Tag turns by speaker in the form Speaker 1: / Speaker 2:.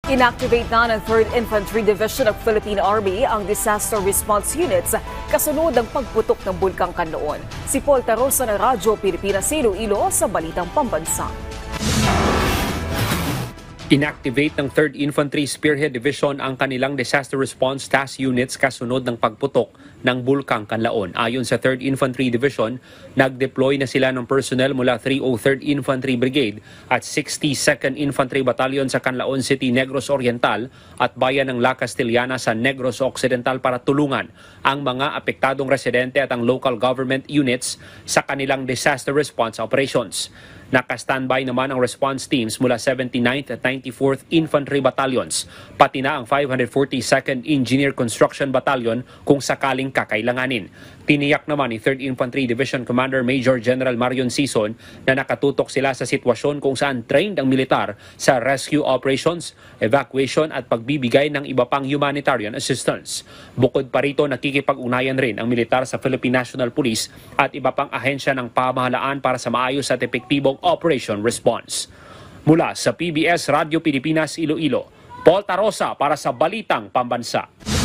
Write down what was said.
Speaker 1: Inactivate na ng 3rd Infantry Division ng Philippine Army ang disaster response units kasunod ng pagputok ng Bulkang Kanlaon. Si Paul Tarosa ng Radyo Pilipinas Iloilo sa Balitang Pambansa.
Speaker 2: Inactivate ng 3rd Infantry Spearhead Division ang kanilang disaster response task units kasunod ng pagputok ng Bulkang Kanlaon. Ayon sa 3rd Infantry Division, nag-deploy na sila ng personnel mula 303rd Infantry Brigade at 62nd Infantry Battalion sa Canlaon City, Negros Oriental at bayan ng La Castellana sa Negros Occidental para tulungan ang mga apektadong residente at ang local government units sa kanilang disaster response operations. Naka-standby naman ang response teams mula 79th at 94th Infantry Battalions, pati na ang 542nd Engineer Construction Battalion kung sakaling kakailanganin. Tiniyak naman ni 3rd Infantry Division Commander Major General Marion Sison na nakatutok sila sa sitwasyon kung saan trained ang militar sa rescue operations, evacuation at pagbibigay ng iba pang humanitarian assistance. Bukod pa rito, nakikipag-ugnayan rin ang militar sa Philippine National Police at iba pang ahensya ng pamahalaan para sa maayos at epektibong operation response. Mula sa PBS Radio Pilipinas Iloilo, Paul Tarosa para sa Balitang Pambansa.